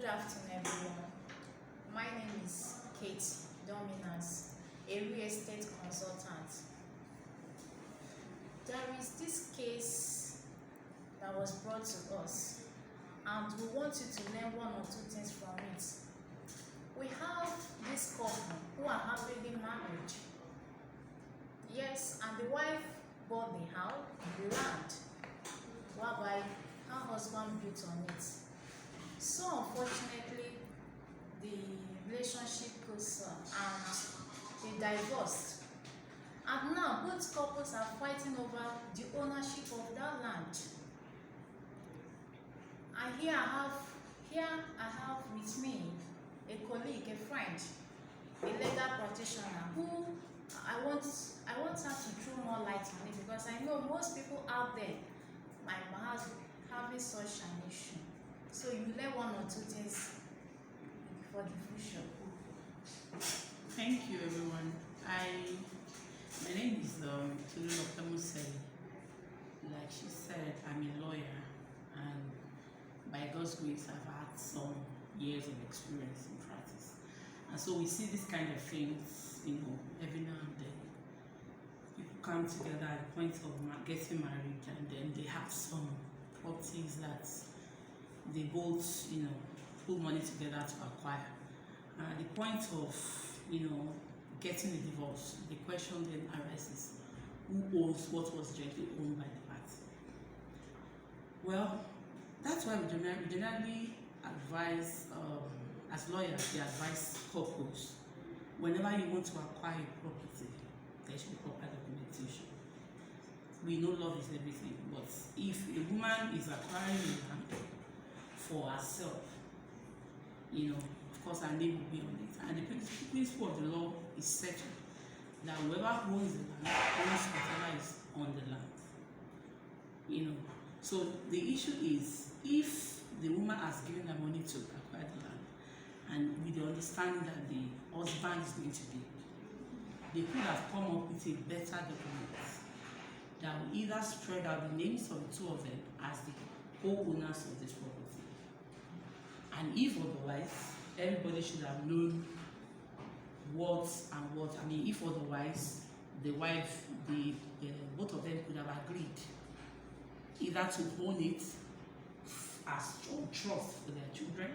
afternoon, everyone. My name is Kate Dominance, a real estate consultant. There is this case that was brought to us, and we want you to learn one or two things from it. We have this couple who are happily married. Yes, and the wife bought the house, the land, whereby her husband built on it. So unfortunately, the relationship goes on and they divorced. And now both couples are fighting over the ownership of that land. And here I have with me a colleague, a friend, a legal practitioner who I want her to throw more light on it, because I know most people out there might have having such an issue. So you learn one or two things for the future. Thank you, everyone. My name is Tolu. Like she said, I'm a lawyer, and by God's grace, I've had some years of experience in practice. And so we see this kind of things, every now and then. People come together at the point of getting married, and then they have some properties that they both, put money together to acquire. And at the point of, getting a divorce, the question then arises: who owns what was jointly owned by the party? Well, that's why we generally advise, as lawyers, we advise couples, whenever you want to acquire a property, there should be proper documentation. We know love is everything, but if a woman is acquiring land for herself, of course her name will be on it. And the principle of the law is settled that whoever owns the land owns whatever is on the land. So the issue is, if the woman has given her money to acquire the land, and with the understanding that the husband is going to be, they could have come up with a better document that will either spread out the names of the two of them as the co-owners of this property. And if otherwise, everybody should have known what and what. If otherwise, the wife, both of them could have agreed either to own it as trust for their children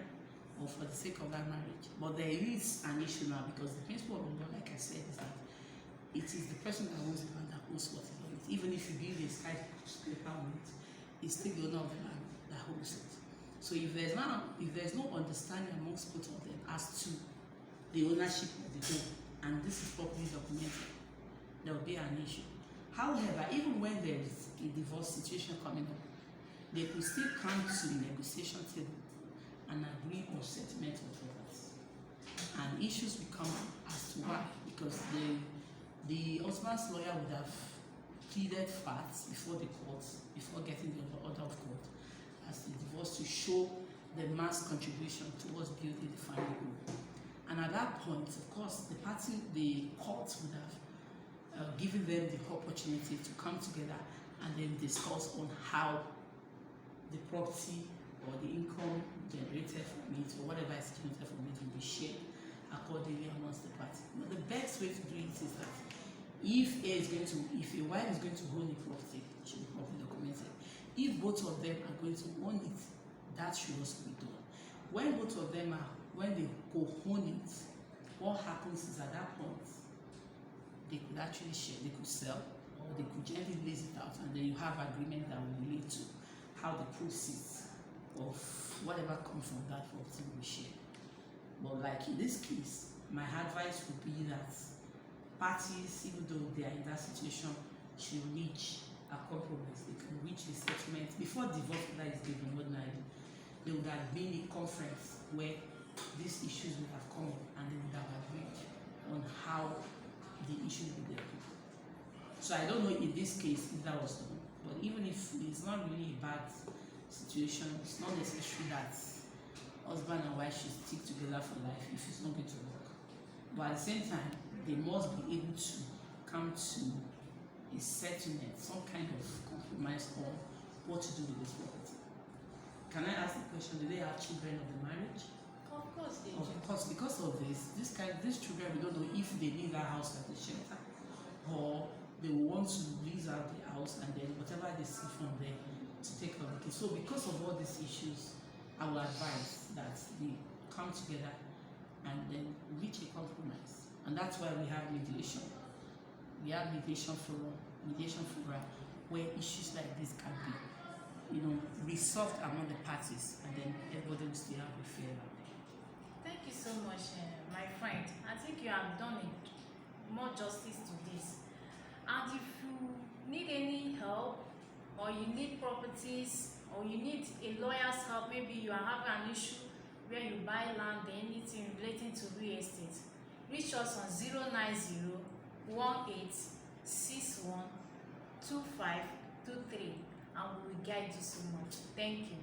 or for the sake of that marriage. But there is an issue now, because the principle of the law, like I said, is that it is the person that owns the land that owns what is on it. Even if you build a skyscraper on it, it's still the owner of the land that owns it. So if there's no understanding amongst both of them as to the ownership of the home, and this is properly documented, there will be an issue. However, even when there is a divorce situation coming up, they could still come to the negotiation table and agree on settlement of property. And issues will come up as to why, because the husband's lawyer would have pleaded facts before the court, before getting the order of court, as the divorce, to show the man's contribution towards building the family home. And at that point, of course, the court would have given them the opportunity to come together and then discuss on how the property or the income generated from it, or whatever is generated from it, will be shared accordingly amongst the parties. But the best way to do it is that if a wife is going to own a property, it should be properly documented. If both of them are going to own it, that should also be done. When both of them when they co-own it, what happens is, at that point, they could actually share, they could sell, or they could gently lease it out, and then you have agreement that will relate to how the proceeds of whatever comes from that property will be shared. But like in this case, my advice would be that parties, even though they are in that situation, should reach a compromise. They can reach a settlement before divorce order is given. Ordinarily, there would have been a conference where these issues would have come up, and they would have agreed on how the issue will be dealt with. So I don't know in this case if that was done, but even if it's not really a bad situation, it's not necessary that husband and wife should stick together for life if it's not going to work. But at the same time, they must be able to come to a settlement, some kind of compromise on what to do with this property. Can I ask the question, do they have children of the marriage? because of these children, we don't know if they need that house as a shelter, or they will want to lease out the house and then whatever they see from there to take care of the kids. So because of all these issues, I will advise that they come together and then reach a compromise. And that's why we have mediation. We have mediation forum, where issues like this can be, resolved among the parties, and then everybody will still have a fair life. Thank you so much, my friend. I think you have done it more justice to this. And if you need any help, or you need properties, or you need a lawyer's help, maybe you are having an issue where you buy land, anything relating to real estate, reach us on 09018612523, and we will guide you so much. Thank you.